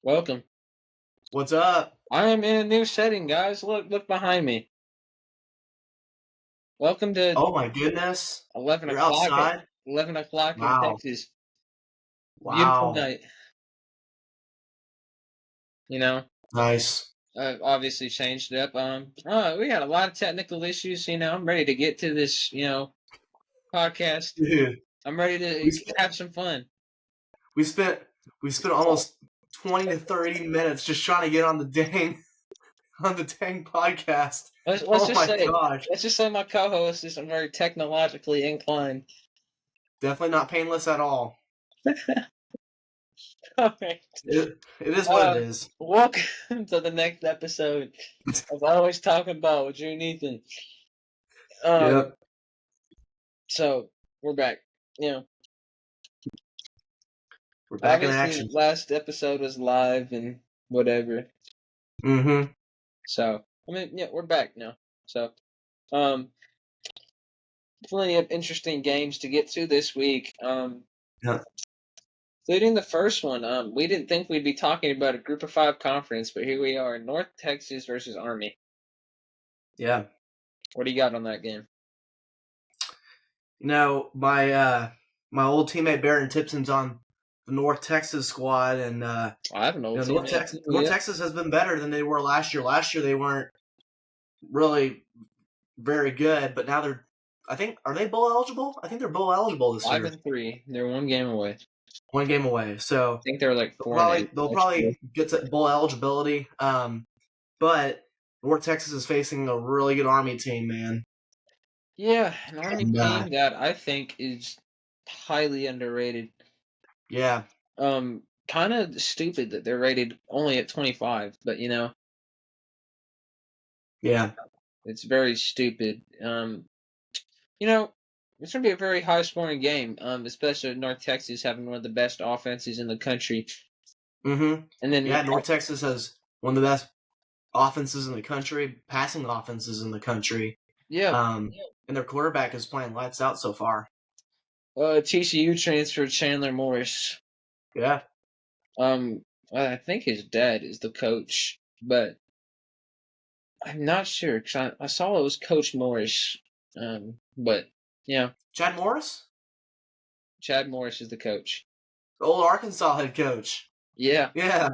Welcome. What's up? I am in a new setting, guys. Look behind me. Welcome to Oh my goodness. 11 You're o'clock. outside? 11 o'clock in Wow. Texas. Beautiful Wow. night. You know, Nice. obviously changed it up. We had a lot of technical issues. I'm ready to get to this. Podcast. Dude, I'm ready we to spent have some fun. we spent we spent almost 20 to 30 minutes just trying to get on the dang podcast. Let's Oh just my say, gosh. my co-host is very technologically inclined. Definitely not painless at all. All right. It is what it Uh, is. Welcome to the next episode of Always Talking About with Drew and Ethan. Um, Yep. so we're back. You know, We're back in obviously action. last episode was live and whatever. Mm-hmm. So yeah, we're back now. So um, plenty of interesting games to get to this week. Yeah. Including the first one. We didn't think we'd be talking about a Group of Five conference, but here we are: North Texas versus Army. Yeah. What do you got on that game? My old teammate Barron Tipson's on the North Texas squad, and I have an old North teammate. Texas Who North ya? Texas has been better than they were last year. Last year they weren't really very good, but now I think, are they bowl eligible? I think they're bowl eligible this Five year. and three. They're one game away. I One game away, so think they're like they'll 4-8 they'll next year. probably get to bowl eligibility. But North Texas is facing a really good Army team, man. Yeah, an Army And team that I think is highly underrated. yeah, Kind of stupid that they're rated only at 25, but yeah, it's very stupid. You know, it's gonna be a very high scoring game. Especially with North Texas having one of the best offenses in the country, and then yeah. North Texas has one of the best offenses in the country, passing offenses in the country. yeah, Um, and their quarterback is playing lights out so far. TCU transfer Chandler Morris. Yeah, Um, I think his dad is the coach, but I'm not sure because I saw it was Coach Morris. But yeah, Chad Morris, Chad Morris is the coach. the old Arkansas head coach. Yeah. Yeah,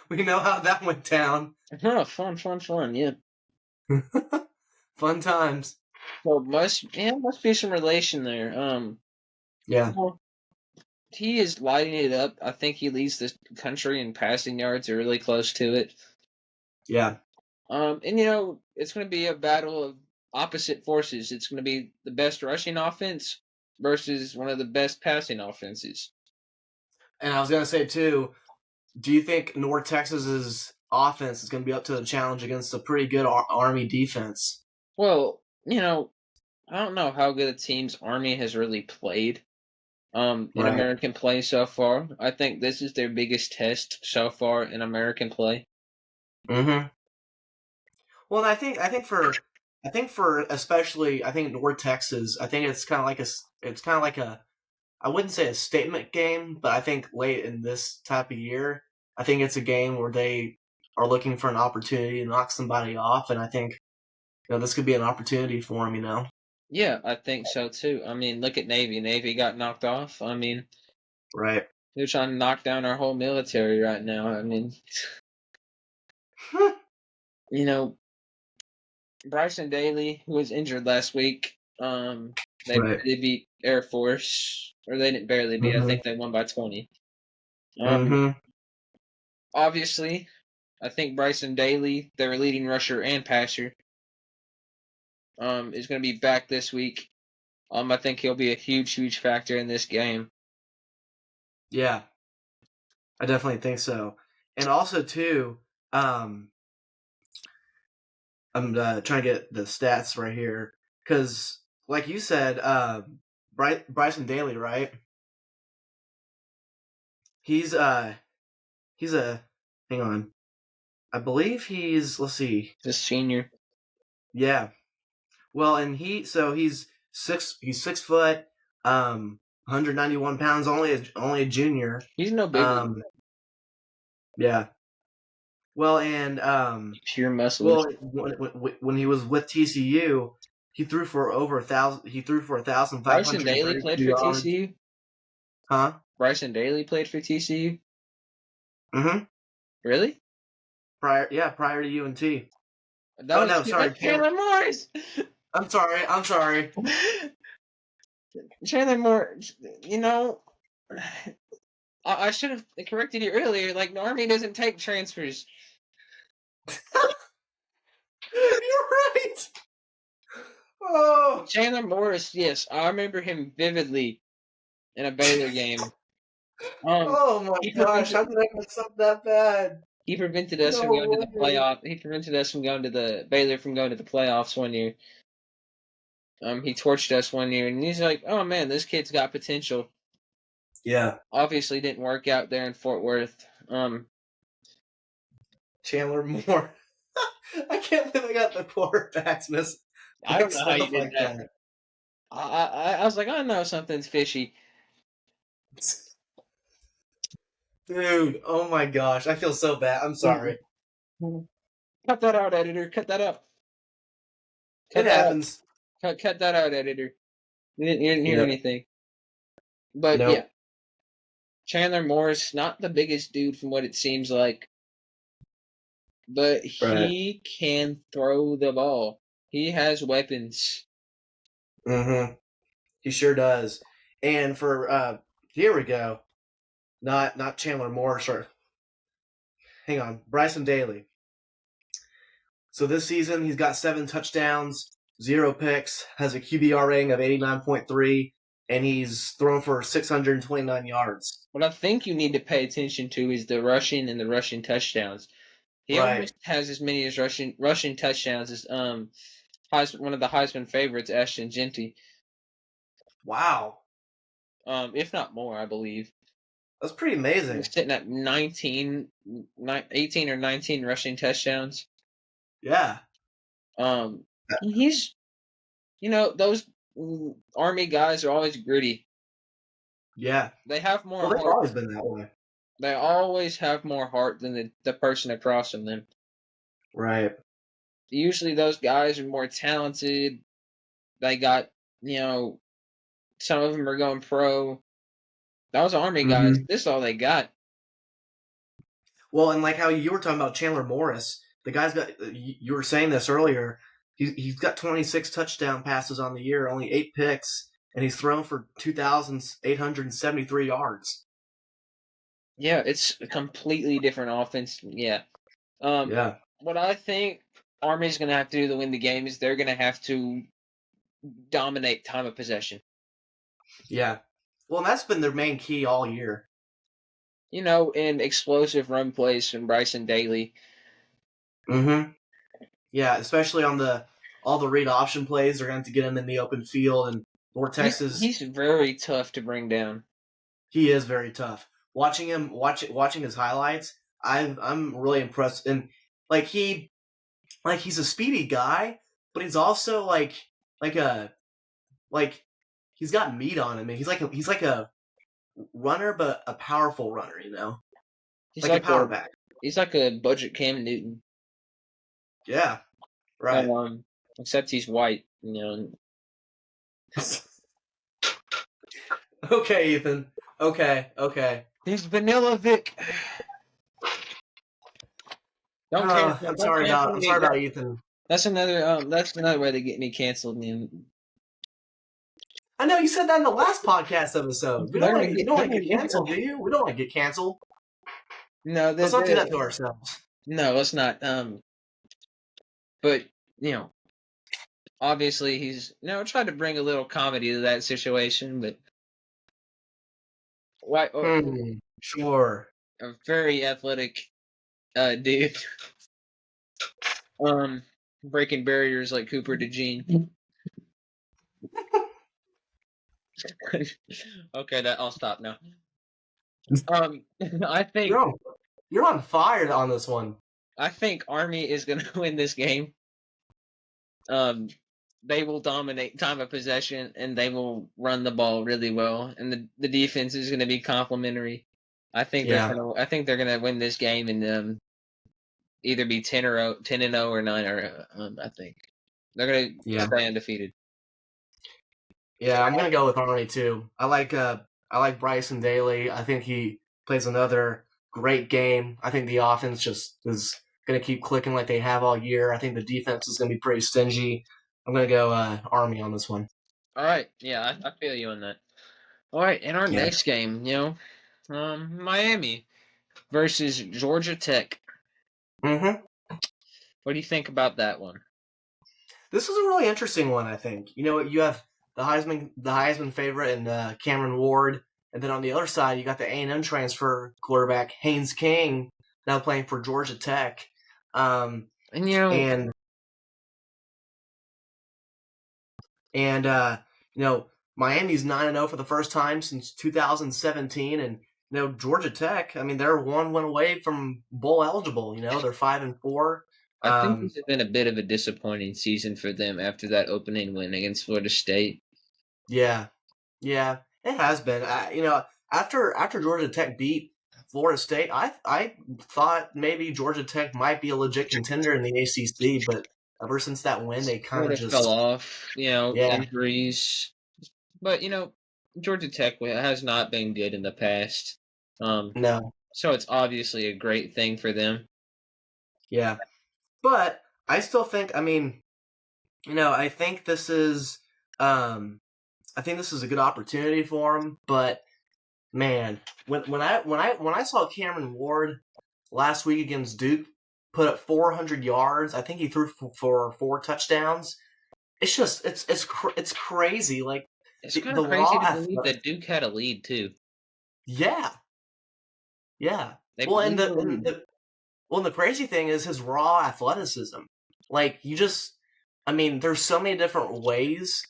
we know how that went down. Huh, fun. Yeah. Fun times. So must be some relation there. Yeah, Well, he is lighting it up. I think he leads the country in passing yards or really close to it. yeah, And it's going to be a battle of opposite forces. It's going to be the best rushing offense versus one of the best passing offenses. and I was gonna say too. Do you think North Texas's offense is going to be up to the challenge against a pretty good Army defense? Well, I don't know how good a team's Army has really played in Right. American play so far. I think this is their biggest test so far in American play. Mm-hmm. Well, I think for especially I think North Texas, I think it's kind of like a I wouldn't say a statement game, but I think late in this type of year, I think it's a game where they are looking for an opportunity to knock somebody off, and I think this could be an opportunity for them. Yeah, I think so too. I mean, look at Navy. Navy got knocked off. I mean, Right. they're trying to knock down our whole military right now. I mean, you know, Bryson Daly, who was injured last week, they Right. barely beat Air Force, or they didn't barely beat. I Mm-hmm. think they won by 20. Um, Mm-hmm. Obviously, I think Bryson Daly, their leading rusher and passer, is going to be back this week. I think he'll be a huge factor in this game. Yeah, I definitely think so. And also too, um, I'm trying to get the stats right here because, like you said, Bryson Daly, right? He's he's a hang on. I believe he's let's see. This senior, Yeah. Well, and he's 6 foot, 191 pounds, only a junior. he's no bigger than Um, that. Yeah. Well, and Pure muscles. well, when he was with TCU, he threw for over 1,000. He threw for Bryson Daly 1,532 played for yards. TCU. Huh? Bryson Daly played for TCU. Mm-hmm. Really? Prior to UNT. That Oh was no, sorry, that's Chandler Morris. I'm sorry. I'm sorry. Chandler Morris. You know, I should have corrected you earlier. Like, the Army doesn't take transfers. You're right. Oh. Chandler Morris, yes, I remember him vividly in a Baylor game. Oh my He gosh! prevented How did I mess up that bad? he prevented us from No going to the way. playoff. He prevented us from going to the Baylor from going to the playoffs one year. He torched us one year, and he's like, "Oh man, this kid's got potential." Yeah, Obviously, didn't work out there in Fort Worth. Chandler Moore. I can't believe I got the quarterbacks I don't know mixed how you up did like that. that. I was like, I know something's fishy. Dude, oh my gosh, I feel so bad. I'm sorry. Cut that out, editor. Cut that out. It Cut that out. happens. Cut that out, editor. You didn't hear Yeah. anything. But yeah, Nope. Chandler Morris, not the biggest dude from what it seems like, but Right. he can throw the ball. He has weapons. Mm-hmm. He sure does. And for here we go. Not Chandler Moore, sure. Hang on. Bryson Daly. So this season he's got 7 touchdowns, 0 picks, has a QBR rating of 89.3, and he's thrown for 629 yards. What I think you need to pay attention to is the rushing and the rushing touchdowns. He Right. almost has as many as rushing touchdowns as one of the Heisman favorites, Ashton Genty. Wow. If not more, I believe. That's pretty He's amazing. sitting at 18 or 19 rushing touchdowns. Yeah. He's, those Army guys are always gritty. Yeah. They have more Well, they've heart. always been that way. They always have more heart than the person across from them. Right. Usually those guys are more talented. They got, some of them are going pro. Those Army guys, Mm-hmm. this is all they got. Well, and like how you were talking about Chandler Morris, the guy's got. You were saying this earlier. He's got 26 touchdown passes on the year, only 8 picks, and he's thrown for 2,873 yards. Yeah, it's a completely different offense. Yeah. Yeah. What I think Army's going to have to do to win the game is they're going to have to dominate time of possession. Yeah. Well, and that's been their main key all year. In explosive run plays from Bryson Daly. Mm-hmm. Yeah, especially on all the read option plays, they're going to have to get him in the open field, and North Texas. He's very tough to bring down. He is very tough. Watching his highlights, I'm really impressed. And like he's a speedy guy, but he's also like a like he's got meat on him. And he's like a runner, but a powerful runner. He's Like a like power back. He's like a budget Cam Newton. Yeah, right. Except he's white. Okay, Ethan. Okay. He's Vanilla Vic. Don't care. I'm Don't sorry cancel me. about Ethan. That's another way to get me canceled, man. I know you said that in the last podcast episode. You don't want to get canceled, do you? We don't want to get canceled. No, let's not do that to ourselves. No, let's not. But obviously he's tried to bring a little comedy to that situation, but why? Sure. A very athletic dude. Breaking barriers like Cooper DeJean. Okay, I'll stop now. I think you're on fire on this one. I think Army is going to win this game. They will dominate time of possession and they will run the ball really well, and the defense is going to be complimentary. I think they're Yeah, gonna. I think they're gonna win this game and either be 10 and 0 or 9 or. I think they're gonna yeah, stay undefeated. yeah. I'm gonna go with Army too. I like Bryson Daly. I think he plays another great game. I think the offense just is gonna keep clicking like they have all year. I think the defense is gonna be pretty stingy. I'm gonna go Army on this one. All right, yeah, I feel you on that. All right, in our Yeah. next game, Miami versus Georgia Tech. Mm-hmm. What do you think about that one? This is a really interesting one, I think. You have the Heisman favorite and Cameron Ward, and then on the other side you got the A&M transfer quarterback Haynes King now playing for Georgia Tech, um, And and and Miami's 9-0 for the first time since 2017, and Georgia Tech. I mean, they're one win away from bowl eligible. They're 5-4. I think this has been a bit of a disappointing season for them after that opening win against Florida State. Yeah, yeah, it has been. After Georgia Tech beat Florida State, I thought maybe Georgia Tech might be a legit contender in the ACC, but ever since that win, they kind Sort of of fell just off, yeah, injuries. But Georgia Tech has not been good in the past. no, So it's obviously a great thing for them. yeah. But I still think, I mean, I think this is, I think this is a good opportunity for him. But man, when I saw Cameron Ward last week against Duke put up 400 yards, I think he threw for 4 touchdowns. It's just it's crazy. Like It's the, kind the of crazy raw to believe athletic. that Duke had a lead too. Yeah, yeah. They Well, and blew the, the and lead. the well, and the crazy thing is his raw athleticism. Like I mean, there's so many different ways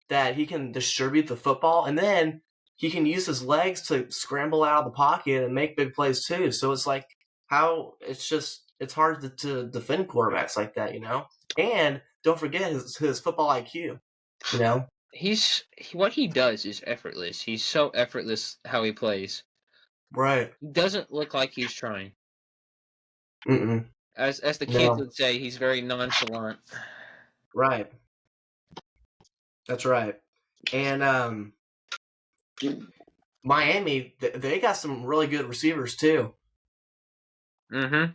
that he can distribute the football, and then he can use his legs to scramble out of the pocket and make big plays too. So it's like it's hard to defend quarterbacks like that. And don't forget his football IQ. You know, What he does is effortless. He's so effortless how he plays. right? He doesn't look like he's trying. Mm-mm. As the kids No, would say, he's very nonchalant. right. That's right. And Miami, they got some really good receivers too. Mm-hmm.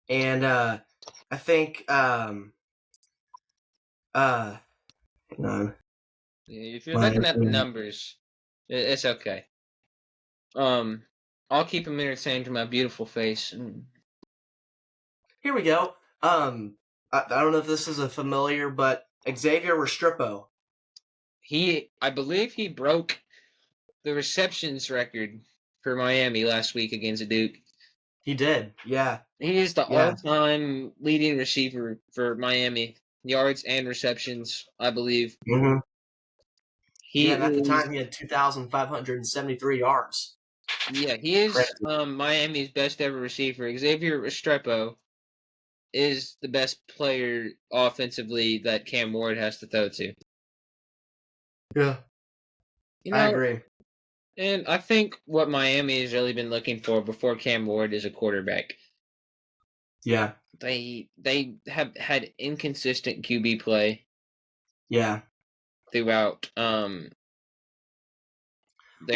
And I think uh hang on. If you're looking at the Miami. numbers, it's okay. Um, I'll keep him entertained to my beautiful face. And Here we go. I don't know if this is a familiar, but Xavier Restrepo. I believe he broke the receptions record for Miami last week against Duke. He did. Yeah. He is the Yeah. all-time leading receiver for Miami, yards and receptions, I believe. Mm-hmm. He Yeah, and at the is, time he had 2,573 yards. yeah, he is Crazy. Miami's best ever receiver. Xavier Restrepo is the best player offensively that Cam Ward has to throw to. Yeah. You I know, agree. and I think what Miami has really been looking for before Cam Ward is a quarterback. Yeah. They have had inconsistent QB play Yeah. throughout their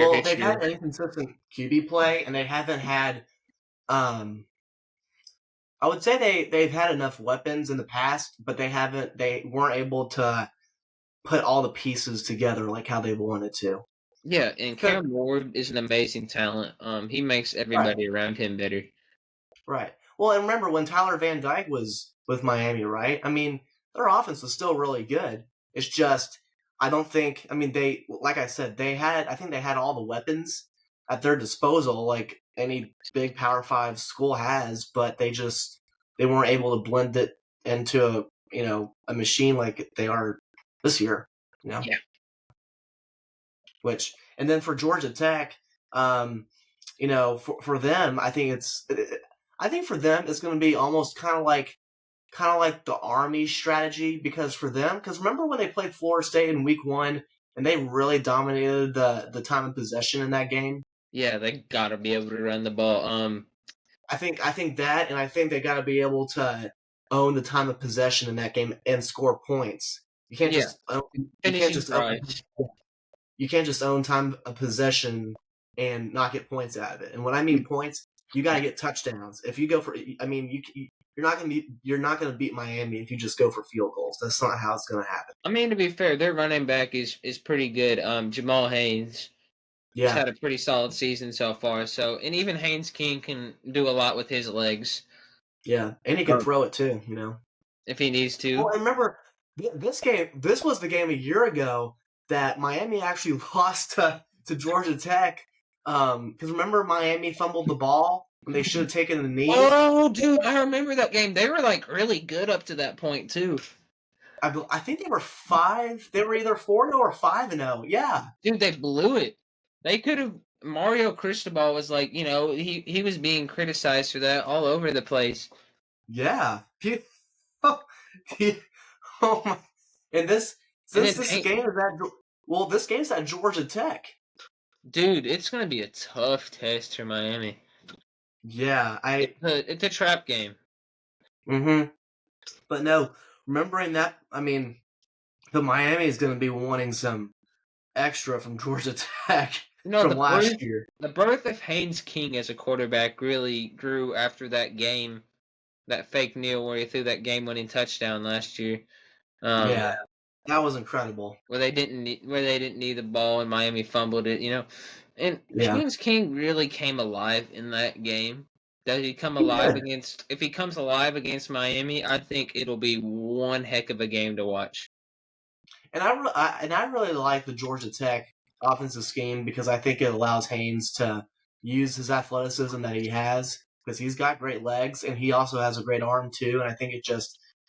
Well, they've history. had inconsistent QB play, and they haven't had. I would say they've had enough weapons in the past, but They weren't able to put all the pieces together like how they wanted to. Yeah, and Because Cam Ward is an amazing talent. He makes right, everybody around him better. right. Well, and remember when Tyler Van Dyke was with Miami, right? I mean, their offense was still really good. It's just I don't think. I mean, like I said, I think they had all the weapons at their disposal, like any big Power Five school has, but they weren't able to blend it into a machine like they are this year. You know, Yeah. which and then for Georgia Tech, for them, I think for them it's going to be almost kind of like the Army strategy because remember when they played Florida State in Week 1 and they really dominated the time of possession in that game. Yeah, they gotta be able to run the ball. I think that, and I think they got to be able to own the time of possession in that game and score points. You can't Yeah, just own, you can't finishing just own, drives. you can't just own time of possession and not get points out of it. And when I mean points, you got to get touchdowns. If you go for, I mean, you're not gonna beat Miami if you just go for field goals. That's not how it's gonna happen. I mean, to be fair, their running back is pretty good. Jamal Haynes. He's Yeah, had a pretty solid season so far. So, and even Haynes King can do a lot with his legs. yeah, and he can throw it too. If he needs Well, to. and remember this game. This was the game a year ago that Miami actually lost to Georgia Tech. Because remember Miami fumbled the ball when they should have taken the knee. Oh, dude, I remember that game. They were like really good up to that point too. I think they were 5. They were either 4-0 or 5-0. Yeah, Dude, they blew it. They could have. Mario Cristobal was like, he was being criticized for that all over the place. yeah. He- oh my! And And since then, this game is this game's at Georgia Tech. dude, it's gonna be a tough test for Miami. Yeah, It's a trap game. Mm-hmm. But no, remembering that, I mean, the Miami is going to be wanting some extra from Georgia Tech No, from last year. the birth of Haynes King as a quarterback really grew after that game, that fake Neil where he threw that game-winning touchdown last year. Yeah, that was incredible. Where they didn't need the ball and Miami fumbled it. And Yeah, Haynes King really came alive in that game. Does he come he alive did. against? If he comes alive against Miami, I think it'll be one heck of a game to watch. And I really like the Georgia Tech offensive scheme because I think it allows Haynes to use his athleticism that he has because he's got great legs and he also has a great arm too. And I think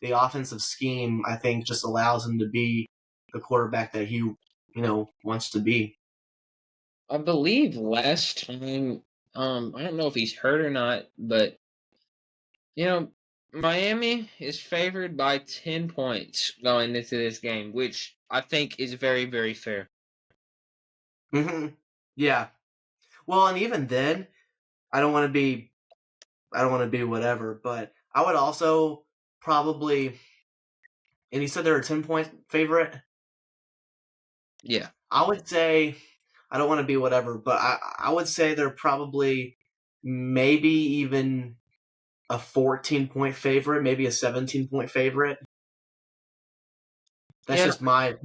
the offensive scheme I think just allows him to be the quarterback that he wants to be. I believe last time, I don't know if he's hurt or not, but you know, Miami is favored by 10 points going into this game, which I think is very, very fair. Hmm. Yeah. Well, and even then, I don't want to be I don't want to be whatever, but I would also probably. And you said they're a 10-point favorite. Yeah. I would say I don't want to be whatever, but I would say they're probably maybe even a 14-point favorite, maybe a 17-point favorite. That's Yeah. just my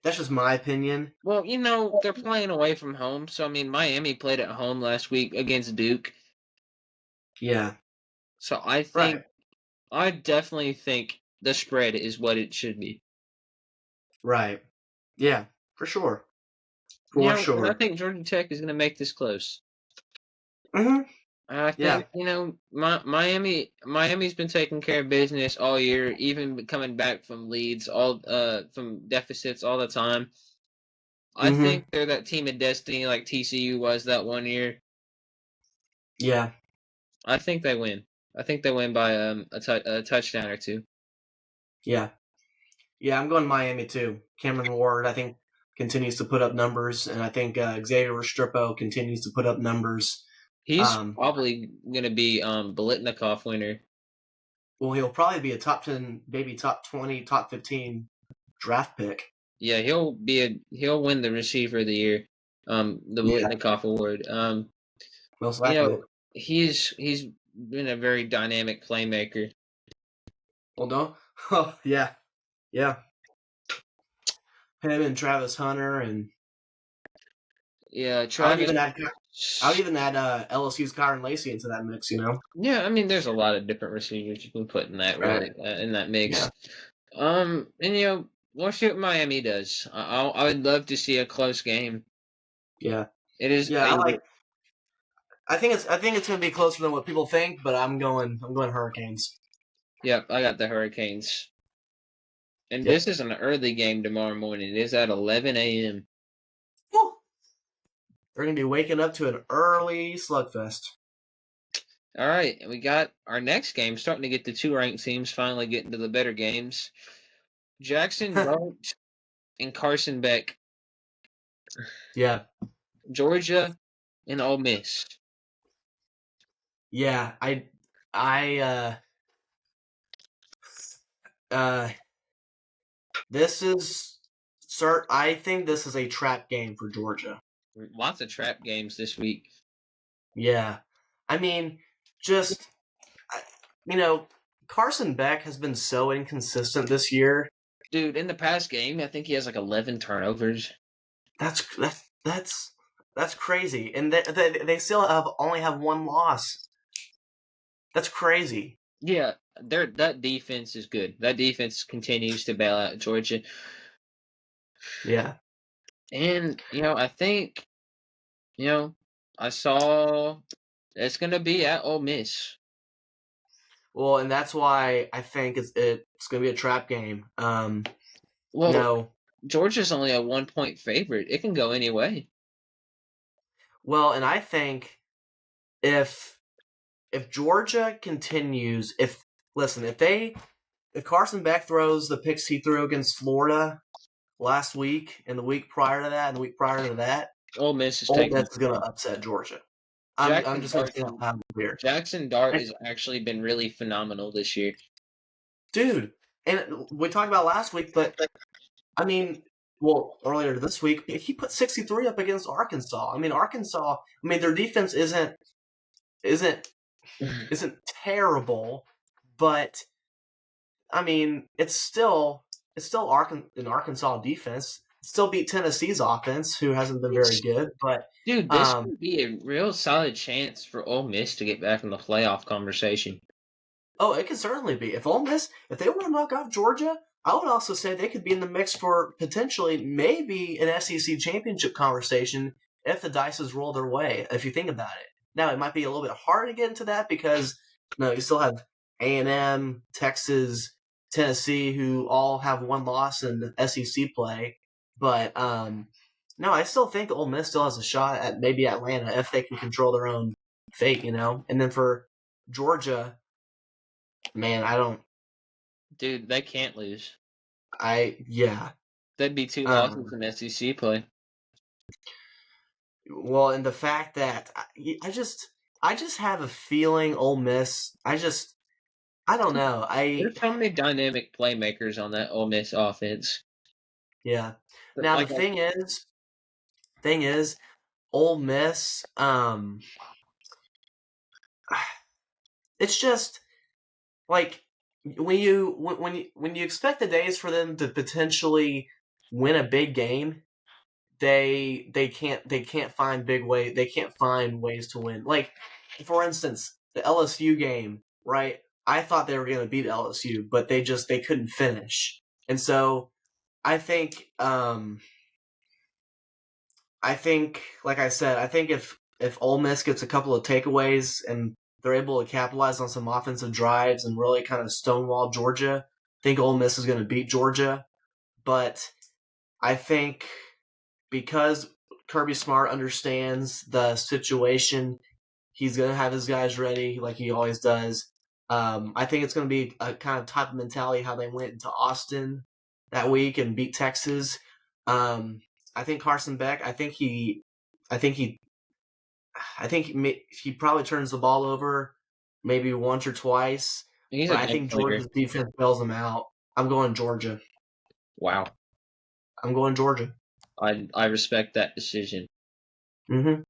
that's just my opinion. Well, they're playing away from home, so I mean, Miami played at home last week against Duke. Yeah. So Right. I definitely think the spread is what it should be. Right. Yeah. For sure. For And I sure. think Georgia Tech is going to make this close. Hmm. I Yeah. think Miami's been taking care of business all year, even coming back from leads, all from deficits all the time. I Hmm. think they're that team of destiny like TCU was that one year. Yeah. I think they win. I think they win by a touchdown or two. Yeah. Yeah. I'm going Miami too. Cameron Ward, I think, continues to put up numbers, and I think Xavier Restrepo continues to put up numbers. He's Um, probably gonna be Biletnikoff winner. well, he'll probably be a top 10, maybe top 20, top 15 draft pick. Yeah, he'll win the receiver of the year, the Yeah, Biletnikoff award. most You likely. know, he's been a very dynamic playmaker. Well, don't. Oh, yeah, yeah. Him and Travis Hunter, and Yeah, I would Travis. even add, I would even add LSU's Kyron Lacey into that mix. Yeah, I mean, there's a lot of different receivers you can put in that Right. really in that Yeah. mix. And we'll see what Miami does. I would love to see a close game. Yeah. It is. Yeah. I think it's gonna be closer than what people think, but I'm going Hurricanes. Yep, I got the Hurricanes. And Yep. this is an early game tomorrow morning. It is at 11 a.m. Woo! They're gonna be waking up to an early slugfest. All right, and we got our next game starting to get the two ranked teams finally getting to the better games. Jackson Dart and Carson Beck. Yeah. Georgia and Ole Miss. Yeah, I, uh, this is, sir. I think this is a trap game for Georgia. Lots of trap games this week. Yeah, I mean, just I- you know, Carson Beck has been so inconsistent this year. Dude, in the past game, I think he has like 11 turnovers. That's crazy, and they still only have one loss. That's crazy. Yeah, that defense is good. That defense continues to bail out Georgia. Yeah. And, I think, I saw it's going to be at Ole Miss. Well, and that's why I think it's going to be a trap game. Well, Georgia's only a 1-point favorite. It can go any way. Well, and I think if Georgia continues, if Carson Beck throws the picks he threw against Florida last week and the week prior to that and the week prior to that, Ole Miss is Ole taking Miss is going to upset Georgia. I'm Jackson just going Dart. to say that here. Jackson Dart has actually been really phenomenal this year. Dude, and we talked about last week, but I mean, well, earlier this week, he put 63 up against Arkansas. I mean, their defense isn't terrible, but I mean, it's still an Arkansas defense. It still beat Tennessee's offense, who hasn't been very good. But Dude, this would be a real solid chance for Ole Miss to get back in the playoff conversation. Oh, it could certainly be. If they were to knock off Georgia, I would also say they could be in the mix for potentially maybe an SEC championship conversation if the dice roll their way. If you think about it, now it might be a little bit hard to get into that because you still have A&M, Texas, Tennessee, who all have one loss in SEC play. But no, I still think Ole Miss still has a shot at maybe Atlanta if they can control their own fate, And then for Georgia, man, I don't. Dude, they can't lose. Yeah. That'd be 2 losses in SEC play. Well, and the fact that I just have a feeling Ole Miss. I don't know. There's so many dynamic playmakers on that Ole Miss offense. Yeah. But Now the thing is, Ole Miss. It's just like when you expect the days for them to potentially win a big game, they can't find ways to win. Like for instance, the LSU game, right? I thought they were going to beat LSU, but they couldn't finish. And so I think like I said, I think if Ole Miss gets a couple of takeaways and they're able to capitalize on some offensive drives and really kind of stonewall Georgia, I think Ole Miss is going to beat Georgia. But I think because Kirby Smart understands the situation, he's going to have his guys ready like he always does. I think it's going to be a kind of type of mentality how they went into Austin that week and beat Texas. I think Carson Beck. I think he probably turns the ball over maybe once or twice. He's But a I good think player. Georgia's defense bails him out. I'm going Georgia. Wow. I'm going Georgia. I respect that decision. Mm-hmm.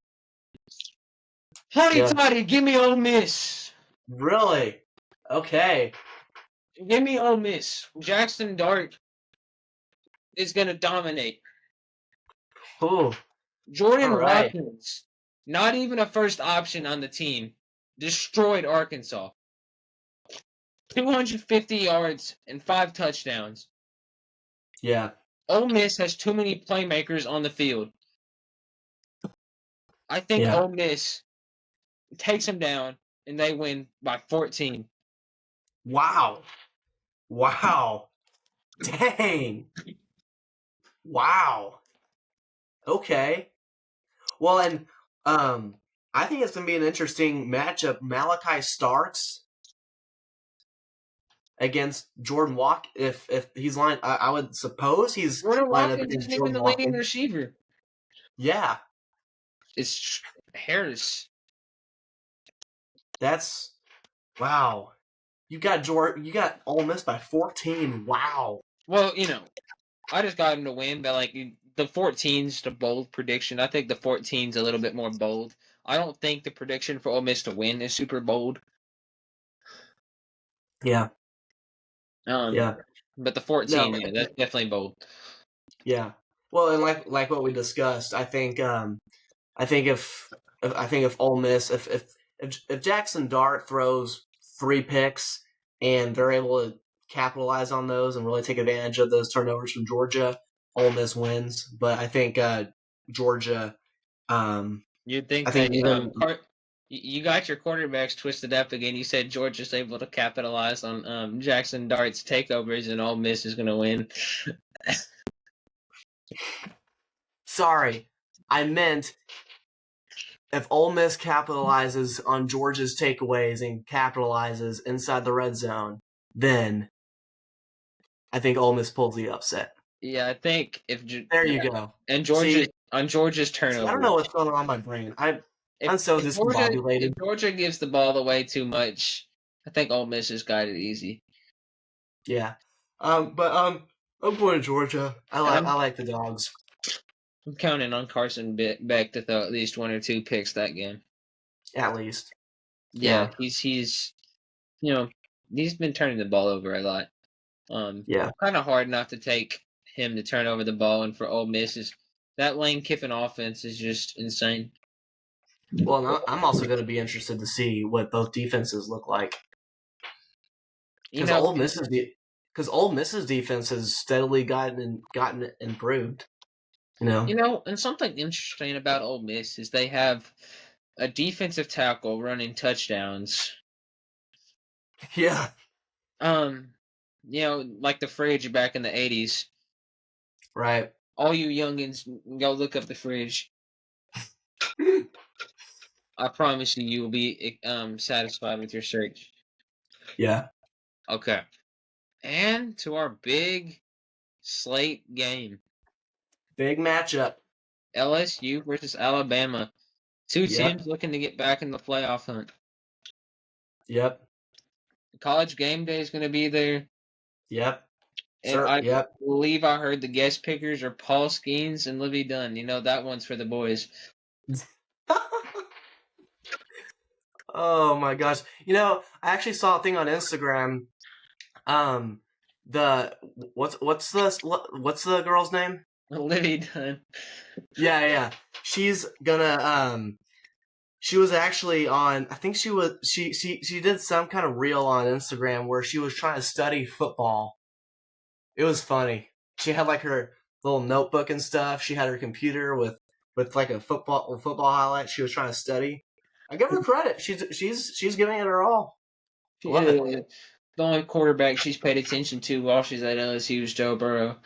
Howdy toddy, give me Ole Miss. Really? Okay. Give me Ole Miss. Jackson Dart is going to dominate. Ooh. Jordan Watkins, not even a first option on the team, destroyed Arkansas. 250 yards and 5 touchdowns. Yeah. Ole Miss has too many playmakers on the field. I think Ole Miss takes them down and they win by 14. Wow. Dang. Wow. Okay. Well, and I think it's going to be an interesting matchup. Malachi Starks against Jordan Walk. If he's lined, I would suppose he's Jordan lined up Watkins against isn't even Jordan the leading Watkins. receiver. Yeah. It's Harris. That's wow. You got Ole Miss by 14. Wow. Well, I just got him to win, but like the 14's the bold prediction. I think the 14's a little bit more bold. I don't think the prediction for Ole Miss to win is super bold. Yeah. Yeah. But the 14, No. yeah, that's definitely bold. Yeah. Well, and like what we discussed, I think if Ole Miss if Jackson Dart throws 3 picks and they're able to capitalize on those and really take advantage of those turnovers from Georgia, Ole Miss wins. But I think Georgia. You'd think I think that even you got your quarterbacks twisted up again. You said Georgia's able to capitalize on Jackson Dart's takeovers, and Ole Miss is going to win. sorry, I meant if Ole Miss capitalizes on Georgia's takeaways and capitalizes inside the red zone, then I think Ole Miss pulls the upset. Yeah, I think if There you go. And See, Georgia's I turnover. don't know what's going on in my brain. I'm so discombobulated. If Georgia gives the ball away too much, I think Ole Miss has got it easy. Yeah. I'm going to Georgia. I like the dogs. I'm counting on Carson Beck to throw at least 1 or 2 picks that game. At least. Yeah. he's been turning the ball over a lot. Yeah. Kind of hard not to take him to turn over the ball, and for Ole Miss that Lane Kiffin offense is just insane. Well, I'm also going to be interested to see what both defenses look like. Because Ole Miss's defense has steadily gotten improved. And something interesting about Ole Miss is they have a defensive tackle running touchdowns. Yeah. Like the fridge back in the 80s. Right. All you youngins, go look up the fridge. I promise you will be satisfied with your search. Yeah. Okay. And to our big slate game. Big matchup. LSU versus Alabama. Two teams looking to get back in the playoff hunt. Yep. College game day is going to be there. Yep. I believe I heard the guest pickers are Paul Skeens and Livy Dunn. That one's for the boys. Oh my gosh! I actually saw a thing on Instagram. What's the girl's name? Livy Dunn. Yeah. She's gonna She was actually on. I think she did some kind of reel on Instagram where she was trying to study football. It was funny. She had like her little notebook and stuff. She had her computer with like a football highlight. She was trying to study. I give her credit. She's giving it her all. Love it. The only quarterback she's paid attention to while she's at LSU is Joe Burrow.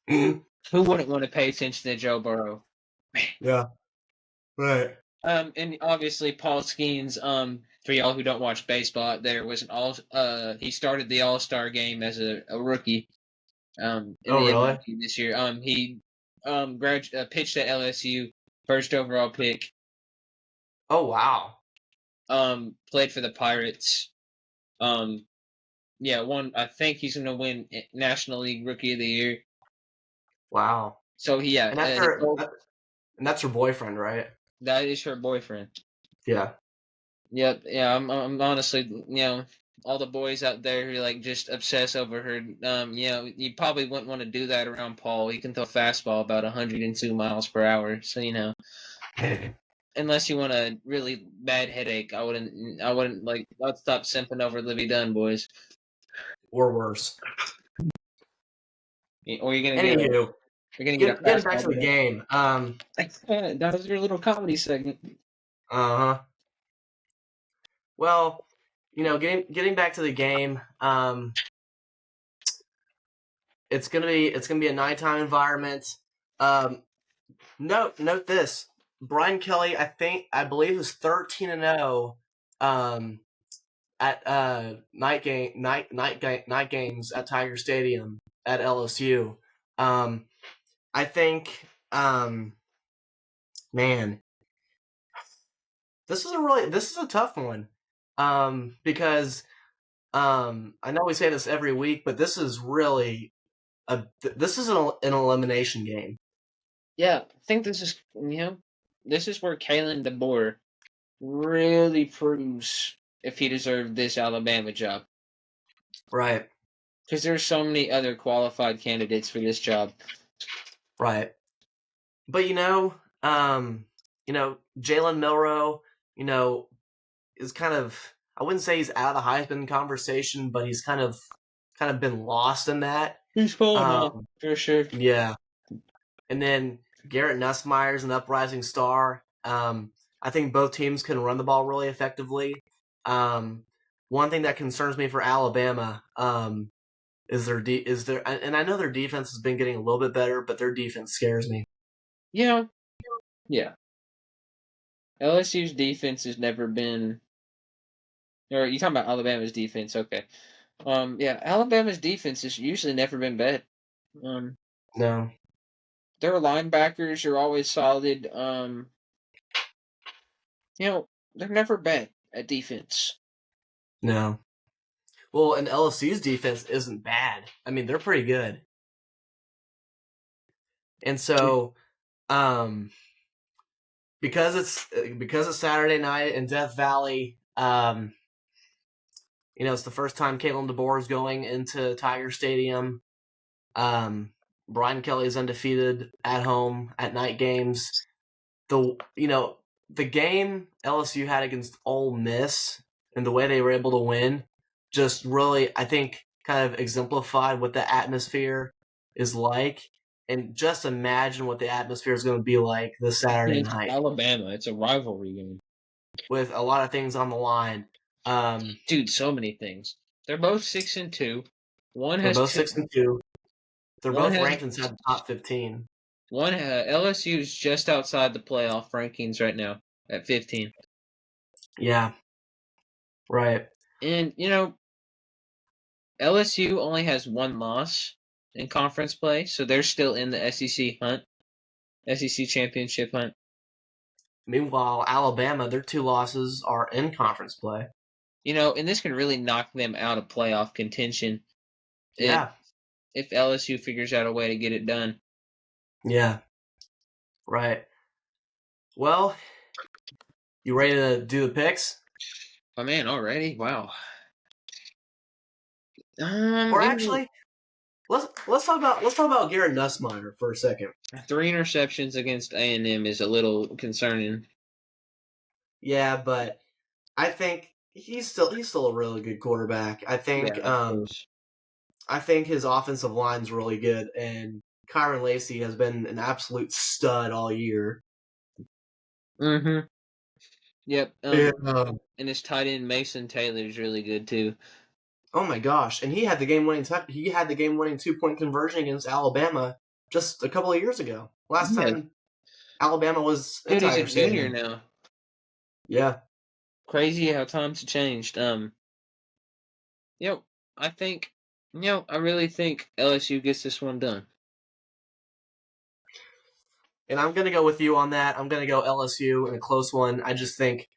Who wouldn't want to pay attention to Joe Burrow? Yeah. Right. And obviously Paul Skeens, for y'all who don't watch baseball, there was he started the All-Star game as a rookie. In the really? MLB this year. He pitched at LSU, first overall pick. Oh wow. Played for the Pirates. I think he's gonna win National League Rookie of the Year. Wow. So yeah, and that's her boyfriend, right? That is her boyfriend. Yeah. Yep. Yeah. I'm honestly, all the boys out there who like just obsess over her. You probably wouldn't want to do that around Paul. He can throw fastball about 102 miles per hour. So unless you want a really bad headache, I wouldn't I'd stop simping over Livy Dunn, boys. Or worse. Or you're gonna get back to the game. That was your little comedy segment. Well, getting back to the game, it's gonna be a nighttime environment. Note this: Brian Kelly, I believe, is 13-0 at night games at Tiger Stadium at LSU. I think, man, this is a tough one, because I know we say this every week, but this is really this is an elimination game. Yeah, I think this is where Kalen DeBoer really proves if he deserved this Alabama job. Right, Because there's so many other qualified candidates for this job. right. But Jalen Milroe, is kind of, I wouldn't say he's out of the Heisman conversation, but he's kind of been lost in that. He's falling off, Um, for sure. yeah. And then Garrett Nussmeier's an uprising star. I think both teams can run the ball really effectively. One thing that concerns me for Alabama is and I know their defense has been getting a little bit better, but their defense scares me. Yeah, yeah. LSU's defense has never been. Or you talking about Alabama's defense? Okay. Yeah, Alabama's defense has usually never been bad. Um, No, their linebackers are always solid. They're never bad at defense. no. Well, and LSU's defense isn't bad. I mean, they're pretty good. And so, um, because it's Saturday night in Death Valley, it's the first time Kalen DeBoer is going into Tiger Stadium. Brian Kelly is undefeated at home at night games. The game LSU had against Ole Miss and the way they were able to win just really, I think, kind of exemplified what the atmosphere is like. And just imagine what the atmosphere is going to be like this Saturday It's night Alabama. It's a rivalry game. with a lot of things on the line. Dude, so many things. They're both 6-2. One They're has both two. 6-2. They're One both has ranked inside the top 15. one. LSU is just outside the playoff rankings right now at 15. Yeah, right. And LSU only has one loss in conference play, so they're still in the SEC hunt, SEC championship hunt. Meanwhile, Alabama, their two losses are in conference play. And this can really knock them out of playoff contention if Yeah, if LSU figures out a way to get it done. yeah, right. Well, you ready to do the picks? Oh man, already? Wow. Or You know, actually, let's talk about Garrett Nussmeier for a second. 3 interceptions against A&M is a little concerning. Yeah, but I think he's still a really good quarterback. Yeah, of course. I think his offensive line's really good, and Kyron Lacey has been an absolute stud all year. Mm-hmm. Yep. Yeah. And his tight end Mason Taylor is really good too. Oh my gosh! And he had the game-winning 2-point conversion against Alabama just a couple of years ago. Last Yeah. time Alabama was in Dude, he's a Tiger junior Stadium. now. Yeah, Crazy how times have changed. Yep. I think, I really think LSU gets this one done. and I'm gonna go with you on that. I'm gonna go LSU in a close one. I just think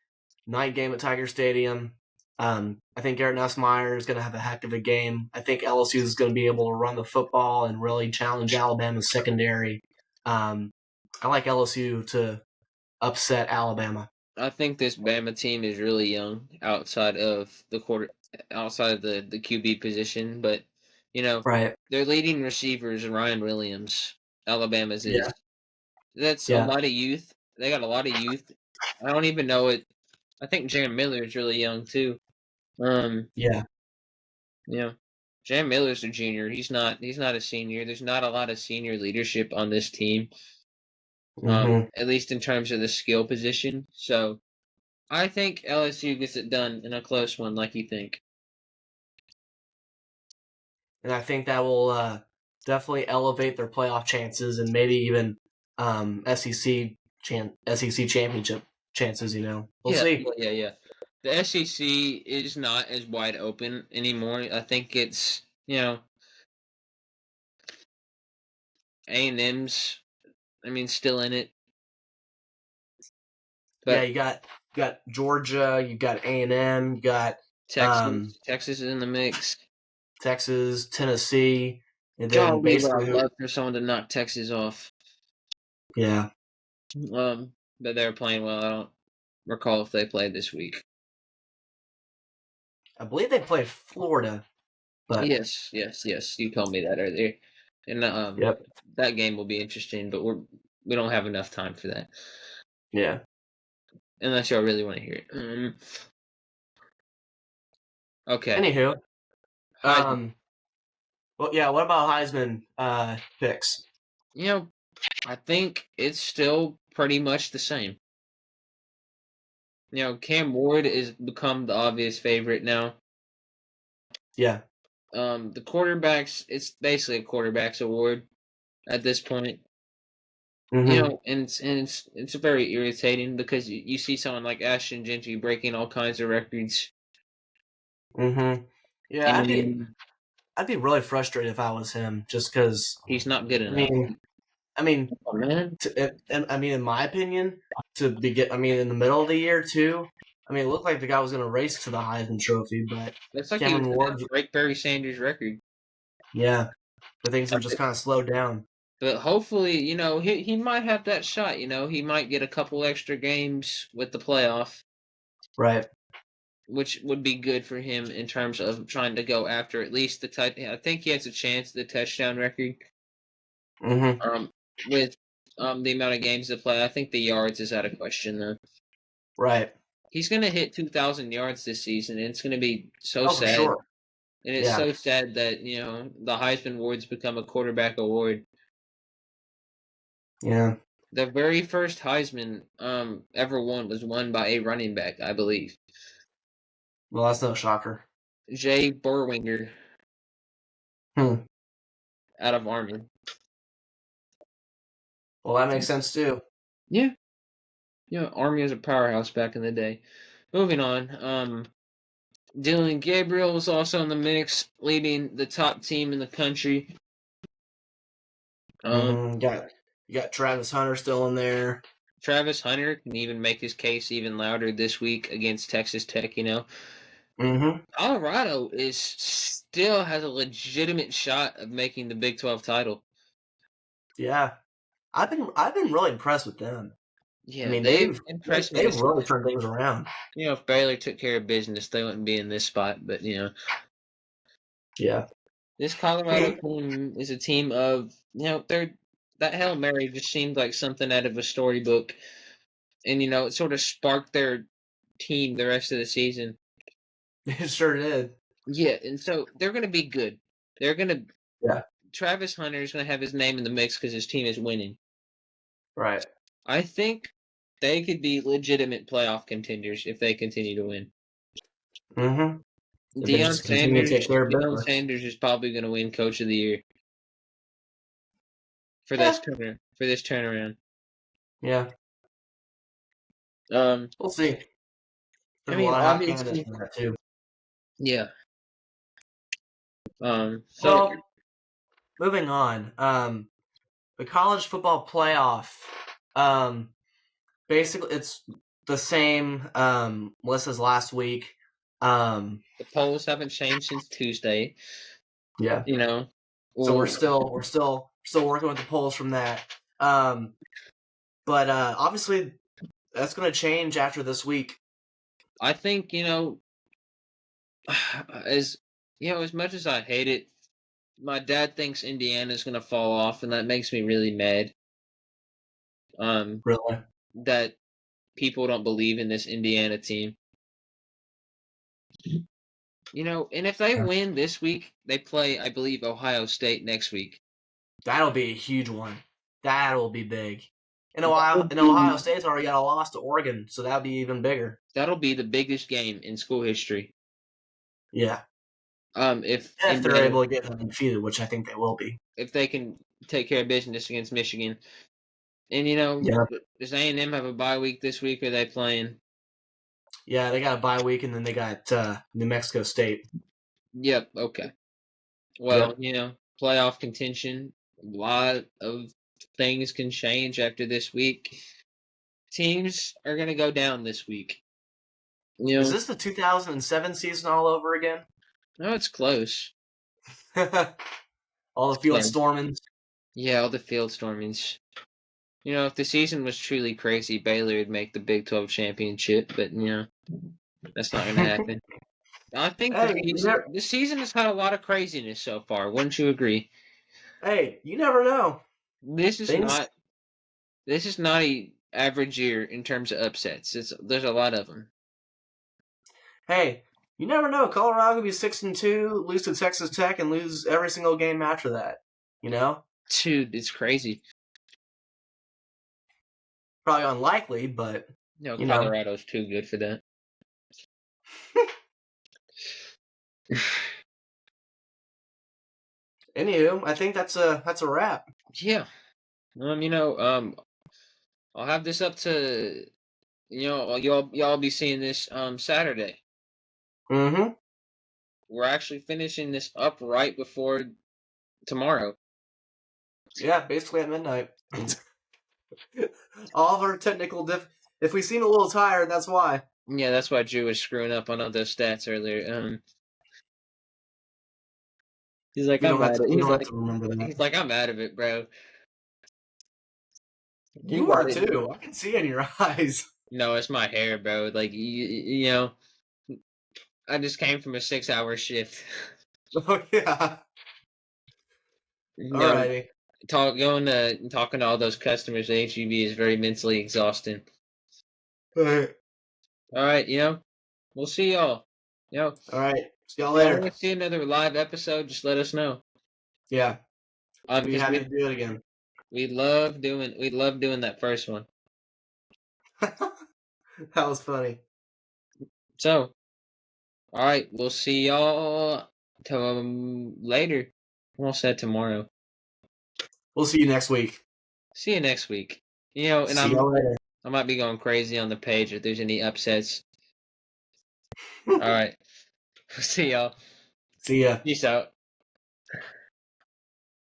night game at Tiger Stadium. I think Garrett Nussmeier is going to have a heck of a game. I think LSU is going to be able to run the football and really challenge Alabama's secondary. I like LSU to upset Alabama. I think this Bama team is really young outside of the QB position, but Right. their leading receivers Ryan Williams, Alabama's Yeah. is. That's a Yeah. lot of youth. They got a lot of youth. I don't even know it. I think Jaron Miller is really young too. Um, Yeah. yeah. Jaron Miller's a junior. He's not a senior. There's not a lot of senior leadership on this team. Hmm. At least in terms of the skill position. So I think LSU gets it done in a close one, like you think. And I think that will definitely elevate their playoff chances and maybe even SEC championship chances. We'll Yeah, see. yeah, yeah, yeah. The SEC is not as wide open anymore. I think it's A&M's. I mean, still in it, Yeah, but you got got Georgia, you got A&M, you got Texas is in the mix. Texas, Tennessee, and then Golly, but I'd basically, love for someone to knock Texas off. yeah, But they're playing well. I don't recall if they played this week. I believe they played Florida, but Yes. You told me that earlier, and yep, that game will be interesting. But we don't have enough time for that, yeah. unless y'all really want to hear it. Okay. Anywho, Heisman. well, yeah. What about Heisman picks? I think it's still pretty much the same. Cam Ward has become the obvious favorite now. Yeah. The quarterbacks, it's basically a quarterbacks award at this point. Mm-hmm. It's very irritating because you see someone like Ashton Gentry breaking all kinds of records. Mm-hmm. Yeah, And I'd be really frustrated if I was him, just because. he's not good I enough. mean, I mean, Oh man, in my opinion, in the middle of the year too. I mean, it looked like the guy was going to race to the Heisman Trophy, but looks like he was Cameron going Ward, to break Barry Sanders' record. yeah, but things have just kind of slowed down. But hopefully, he might have that shot. He might get a couple extra games with the playoff, Right. which would be good for him in terms of trying to go after at least the I think he has a chance at the touchdown record. Mm-hmm. With the amount of games to play, I think the yards is out of question though. Right. He's gonna hit 2,000 yards this season, and it's gonna be so Oh, for sad. sure. And it's Yeah. so sad that the Heisman Award's become a quarterback award. Yeah. The very first Heisman ever won by a running back, I believe. Well, that's no shocker. Jay Borwinger Hmm. out of Army. Well, that makes sense too. Yeah. Army was a powerhouse back in the day. Moving on. Dylan Gabriel was also in the mix, leading the top team in the country. Mm-hmm. You got Travis Hunter still in there. Travis Hunter can even make his case even louder this week against Texas Tech. Mm-hmm. Colorado is still has a legitimate shot of making the Big 12 title. Yeah. I've been really impressed with them. I Yeah, mean, they've impressed me they've this really year. turned things around. If Baylor took care of business, they wouldn't be in this spot. But Yeah. this Colorado team is a team of that Hail Mary just seemed like something out of a storybook, and it sort of sparked their team the rest of the season. It sure did. Yeah, and so they're going to be good. They're going to. Yeah. Travis Hunter is going to have his name in the mix because his team is winning. Right. I think they could be legitimate playoff contenders if they continue to win. Mm-hmm. If they just continue to take care of Deion business. Sanders is probably going to win Coach of the Year for Yeah. this turnaround. Yeah. We'll see. There's a lot of hot candidates Obviously, in there too. yeah. So Well, moving on. The college football playoff. Basically, it's the same list as last week. the polls haven't changed since Tuesday. Yeah. So Well, we're still working with the polls from that. But obviously that's going to change after this week. I think as as much as I hate it, my dad thinks Indiana's going to fall off, and that makes me really mad. Really. That people don't believe in this Indiana team. And if they win this week, they play, I believe, Ohio State next week. That'll be a huge one. That'll be big. Ohio State's already got a loss to Oregon, so that'll be even bigger. That'll be the biggest game in school history. Yeah. If they're able to get them undefeated, which I think they will be. If they can take care of business against Michigan. And does A&M have a bye week this week? Or are they playing? Yeah, they got a bye week, and then they got New Mexico State. Yep. Okay. Well, playoff contention. A lot of things can change after this week. Teams are going to go down this week. You Is know, this the 2007 season all over again? no, it's close. All It's the field close. stormings. Yeah, all the field stormings. You know, if the season was truly crazy, Baylor would make the Big 12 championship, but that's not going to happen. I think Hey, the season has had a lot of craziness so far. Wouldn't you agree? you never know. This is Things. not this is not a average year in terms of upsets. There's a lot of them. Hey, you never know. Colorado could be 6-2, lose to Texas Tech, and lose every single game after that. You know, Dude, it's crazy. probably unlikely, but No, you know. Colorado's too good for that. Anywho, I think that's a wrap. Yeah. I'll have this up to y'all be seeing this Saturday. Mm-hmm. We're actually finishing this up right before tomorrow. Yeah, basically at midnight. All of our technical if we seem a little tired, that's why. Yeah, that's why Drew was screwing up on all those stats earlier. He's like, We I'm don't have mad to. at We don't have to remember that. he's like, I'm out of it, bro. You You got are it. too. I can see it in your eyes. No, it's my hair, bro. Like you know, I just came from a 6-hour shift. Oh yeah. You know, Alrighty. talking to all those customers at HEB is very mentally exhausting. All right. All right, we'll see y'all. You know, All right. See y'all if y'all later. want to see another live episode, just let us know. Yeah. We'll be Because happy to do it again. we love doing that first one. That was funny. So, all right, we'll see y'all later. Almost said tomorrow. We'll see you next week. See you next week. And See y'all later. I might be going crazy on the page if there's any upsets. All right, see y'all. See ya. Peace out.